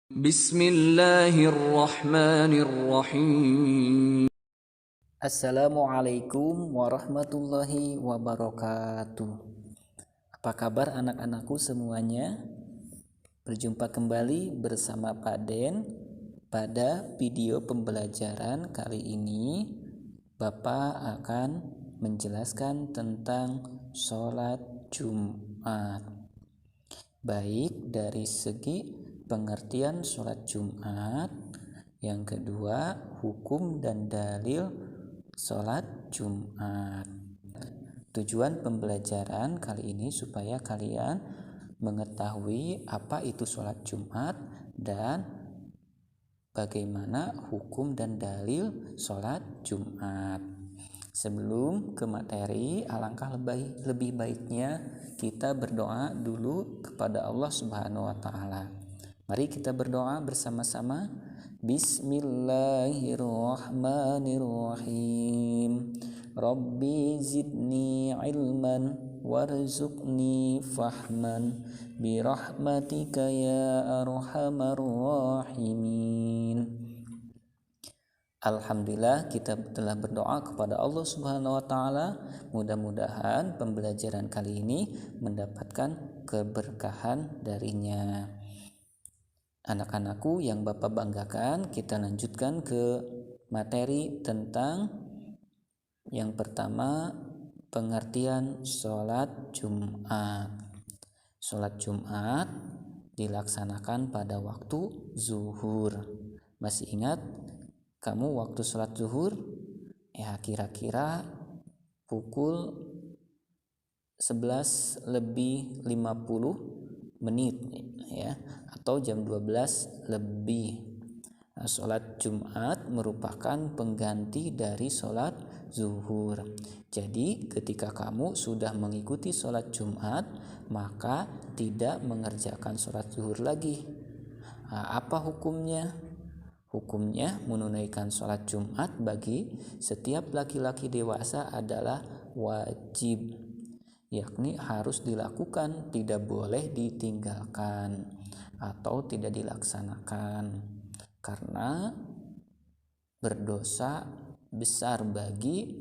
Bismillahirrahmanirrahim. Assalamualaikum warahmatullahi wabarakatuh. Apa kabar anak-anakku semuanya? Berjumpa kembali bersama Pak Den. Pada video pembelajaran kali ini Bapak akan menjelaskan tentang sholat Jumat. Baik dari segi pengertian sholat Jumat, yang kedua hukum dan dalil sholat Jumat. Tujuan pembelajaran kali ini supaya kalian mengetahui apa itu sholat Jumat dan bagaimana hukum dan dalil sholat Jumat. Sebelum ke materi, alangkah lebih baiknya kita berdoa dulu kepada Allah Subhanahu wa taala. Mari kita berdoa bersama-sama. Bismillahirrahmanirrahim. Rabbi zidni ilman warzuqni fahman birahmatika ya arhamar rahimin. Alhamdulillah, kita telah berdoa kepada Allah Subhanahu wa taala. Mudah-mudahan pembelajaran kali ini mendapatkan keberkahan darinya. Anak-anakku yang Bapak banggakan, kita lanjutkan ke materi tentang yang pertama, pengertian sholat Jumat. Sholat Jumat dilaksanakan pada waktu zuhur. Masih ingat kamu waktu sholat zuhur? Ya, kira-kira pukul 11 lebih 50 menit ya, atau jam 12 lebih. Nah, sholat Jumat merupakan pengganti dari sholat zuhur. Jadi ketika kamu sudah mengikuti sholat Jumat, maka tidak mengerjakan sholat zuhur lagi. Nah, apa hukumnya? Hukumnya menunaikan sholat Jumat bagi setiap laki-laki dewasa adalah wajib, yakni harus dilakukan, tidak boleh ditinggalkan atau tidak dilaksanakan, karena berdosa besar bagi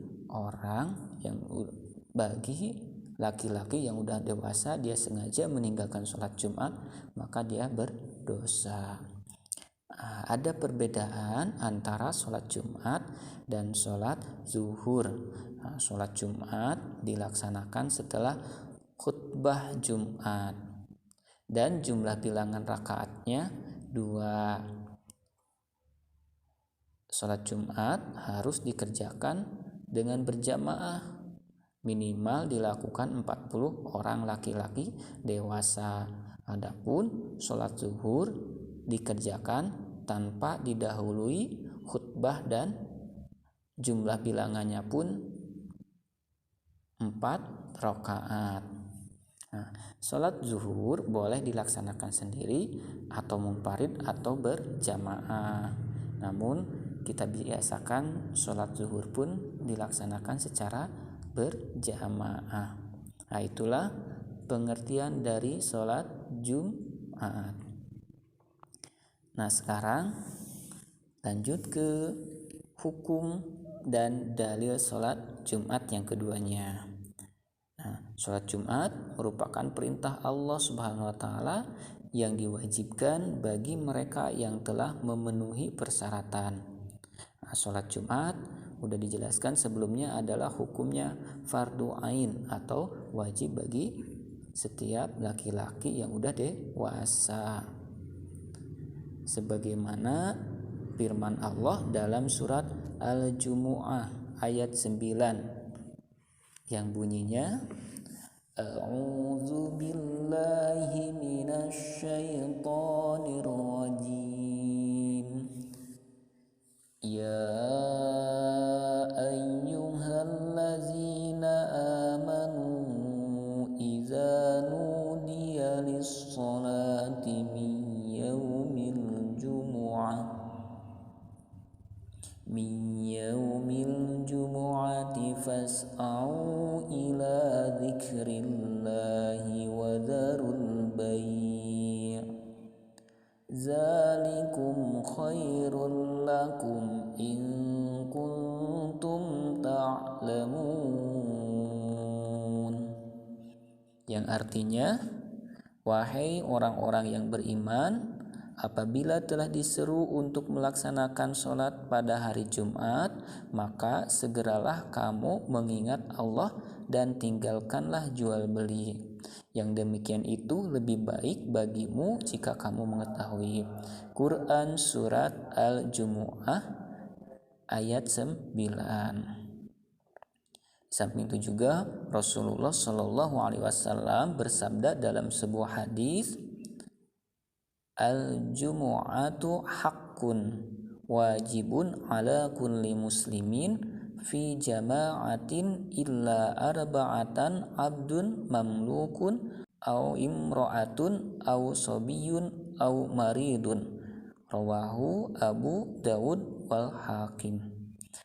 laki-laki yang udah dewasa, dia sengaja meninggalkan sholat Jumat, maka dia berdosa. Ada perbedaan antara sholat Jumat dan sholat zuhur. Sholat Jumat dilaksanakan setelah khutbah Jumat dan jumlah bilangan rakaatnya 2. Sholat Jumat harus dikerjakan dengan berjamaah, minimal dilakukan 40 orang laki-laki dewasa. Adapun sholat zuhur dikerjakan tanpa didahului khutbah dan jumlah bilangannya pun 4 rakaat. Nah, sholat zuhur boleh dilaksanakan sendiri atau munfarid atau berjamaah. Namun kita biasakan sholat zuhur pun dilaksanakan secara berjamaah. Nah, itulah pengertian dari sholat Jumat. Nah, sekarang lanjut ke hukum dan dalil sholat Jumat yang keduanya. Nah, sholat Jumat merupakan perintah Allah Subhanahu wa taala yang diwajibkan bagi mereka yang telah memenuhi persyaratan. Nah, sholat Jumat udah dijelaskan sebelumnya adalah hukumnya fardu ain atau wajib bagi setiap laki-laki yang udah dewasa, sebagaimana firman Allah dalam surat Al-Jumu'ah ayat 9 yang bunyinya A'udzu billahi minasy syaithanir rajim. Ya ayyuhallazina amanu idza nudiya lis-salati min yaumil jumu'ati fas'au ila dzikrillahi wa dzarul bai' dzalikum khairul lakum in kuntum ta'lamun. Yang artinya, wahai orang-orang yang beriman, apabila telah diseru untuk melaksanakan sholat pada hari Jumat, maka segeralah kamu mengingat Allah dan tinggalkanlah jual beli. Yang demikian itu lebih baik bagimu jika kamu mengetahui. Quran Surat Al-Jumu'ah ayat 9. Samping itu juga Rasulullah Shallallahu Alaihi Wasallam bersabda dalam sebuah hadis, al-jumu'atu haqqun wajibun ala kulli muslimin fi jama'atin illa arba'atan abdun mamlukun au imra'atun au sobiyun au maridun. Rawahu Abu Dawud wal Hakim.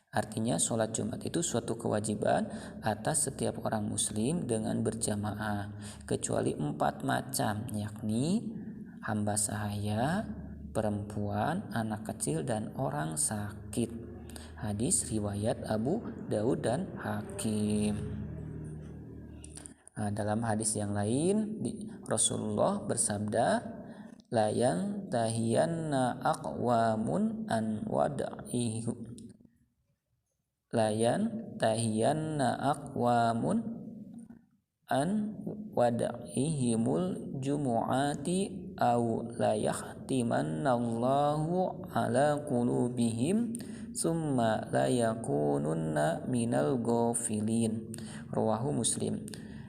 Artinya sholat Jumat itu suatu kewajiban atas setiap orang muslim dengan berjamaah, kecuali 4 macam, yakni hamba sahaya, perempuan, anak kecil, dan orang sakit. Hadis riwayat Abu Daud dan Hakim. Dalam hadis yang lain, Rasulullah bersabda, la yantahiyanna aqwamun an wad'ihi layan tahiyanna aqwamun an wada'ihimul jumu'ati aw la yahtimannallahu ala qulubihim summa la yakununna minal ghafilin. Rawahu Muslim.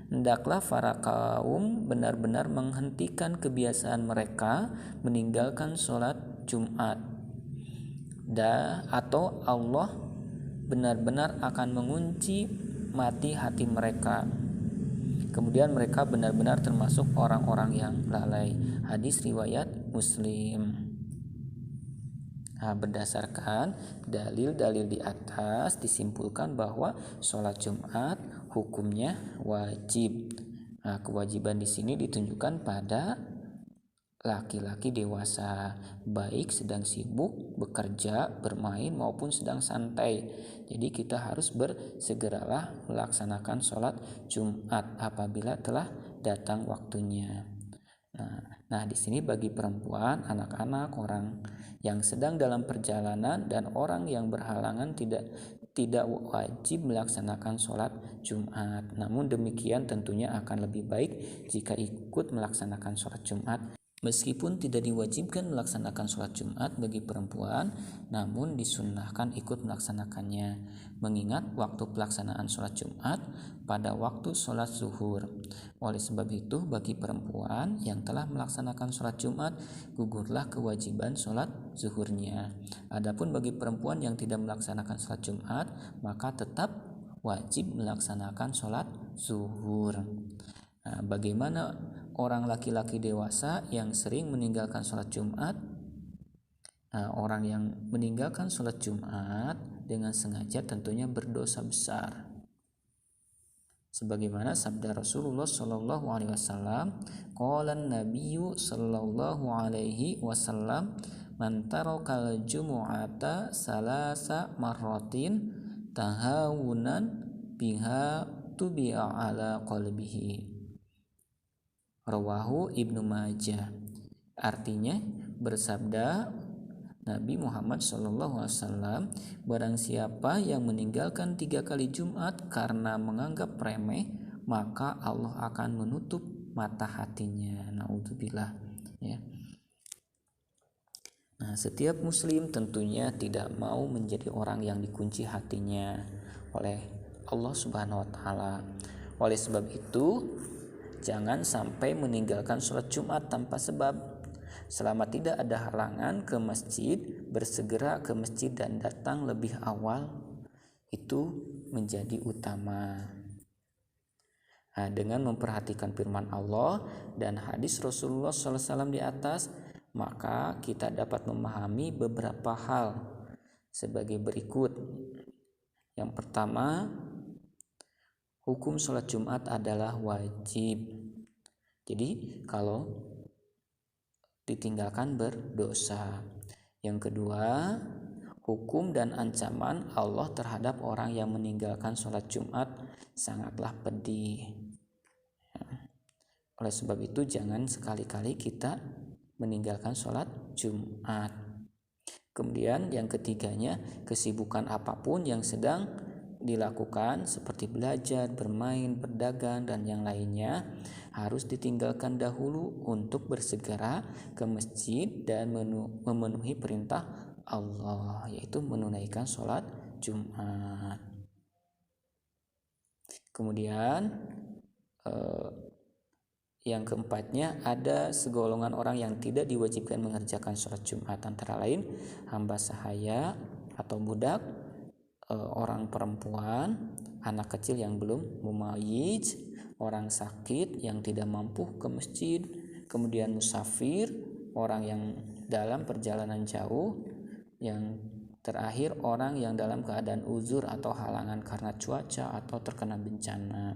Hendaklah para kaum benar-benar menghentikan kebiasaan mereka meninggalkan sholat Jumat, atau Allah benar-benar akan mengunci mati hati mereka. Kemudian mereka benar-benar termasuk orang-orang yang lalai. Hadis riwayat Muslim. Berdasarkan dalil-dalil di atas disimpulkan bahwa sholat Jumat hukumnya wajib. Kewajiban di sini ditunjukkan pada laki-laki dewasa, baik sedang sibuk bekerja, bermain maupun sedang santai. Jadi kita harus bersegeralah melaksanakan sholat Jumat apabila telah datang waktunya. Nah, di sini bagi perempuan, anak-anak, orang yang sedang dalam perjalanan dan orang yang berhalangan tidak wajib melaksanakan sholat Jumat. Namun demikian tentunya akan lebih baik jika ikut melaksanakan sholat Jumat. Meskipun tidak diwajibkan melaksanakan sholat Jumat bagi perempuan, namun disunnahkan ikut melaksanakannya, mengingat waktu pelaksanaan sholat Jumat pada waktu sholat zuhur. Oleh sebab itu, bagi perempuan yang telah melaksanakan sholat Jumat, gugurlah kewajiban sholat zuhurnya. Adapun bagi perempuan yang tidak melaksanakan sholat Jumat, maka tetap wajib melaksanakan sholat zuhur. Bagaimana orang laki-laki dewasa yang sering meninggalkan sholat Jumat? Orang yang meninggalkan sholat Jumat dengan sengaja tentunya berdosa besar. Sebagaimana sabda Rasulullah Shallallahu Alaihi Wasallam, qalan Nabiyyu Shallallahu Alaihi Wasallam, man tarakal jumu'ata salasa marratin tahawunan biha tubi'a ala qalbihi. Rawahu Ibnu Majah. Artinya, bersabda Nabi Muhammad SAW, barang siapa yang meninggalkan 3 kali Jumat karena menganggap remeh, maka Allah akan menutup mata hatinya. Naudzubillah. Ya. Nah, setiap muslim tentunya tidak mau menjadi orang yang dikunci hatinya oleh Allah Subhanahu wa taala. Oleh sebab itu, jangan sampai meninggalkan sholat Jumat tanpa sebab. Selama tidak ada halangan ke masjid, bersegera ke masjid dan datang lebih awal, itu menjadi utama. Dengan memperhatikan firman Allah dan hadis Rasulullah SAW di atas, maka kita dapat memahami beberapa hal sebagai berikut. Yang pertama, hukum sholat Jumat adalah wajib. Jadi kalau ditinggalkan berdosa. Yang kedua, hukum dan ancaman Allah terhadap orang yang meninggalkan sholat Jumat sangatlah pedih. Oleh sebab itu jangan sekali-kali kita meninggalkan sholat Jumat. Kemudian yang ketiganya, kesibukan apapun yang sedang dilakukan seperti belajar, bermain, berdagang, dan yang lainnya harus ditinggalkan dahulu untuk bersegera ke masjid dan memenuhi perintah Allah, yaitu menunaikan sholat Jumat. Kemudian yang keempatnya, ada segolongan orang yang tidak diwajibkan mengerjakan sholat Jumat, antara lain hamba sahaya atau budak, orang perempuan, anak kecil yang belum mumayyiz, orang sakit yang tidak mampu ke masjid, kemudian musafir, orang yang dalam perjalanan jauh, yang terakhir orang yang dalam keadaan uzur atau halangan karena cuaca atau terkena bencana.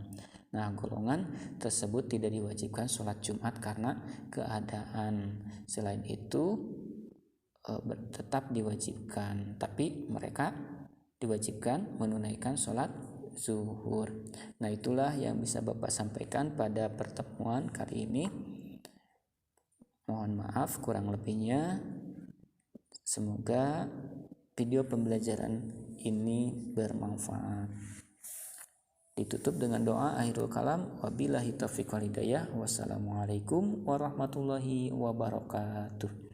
Nah, golongan tersebut tidak diwajibkan sholat Jumat karena keadaan. Selain itu tetap diwajibkan, tapi mereka diwajibkan menunaikan sholat zuhur. Nah, itulah yang bisa Bapak sampaikan pada pertemuan kali ini. Mohon maaf kurang lebihnya. Semoga video pembelajaran ini bermanfaat. Ditutup dengan doa akhirul kalam. Wabillahi taufiq wal hidayah. Wassalamualaikum warahmatullahi wabarakatuh.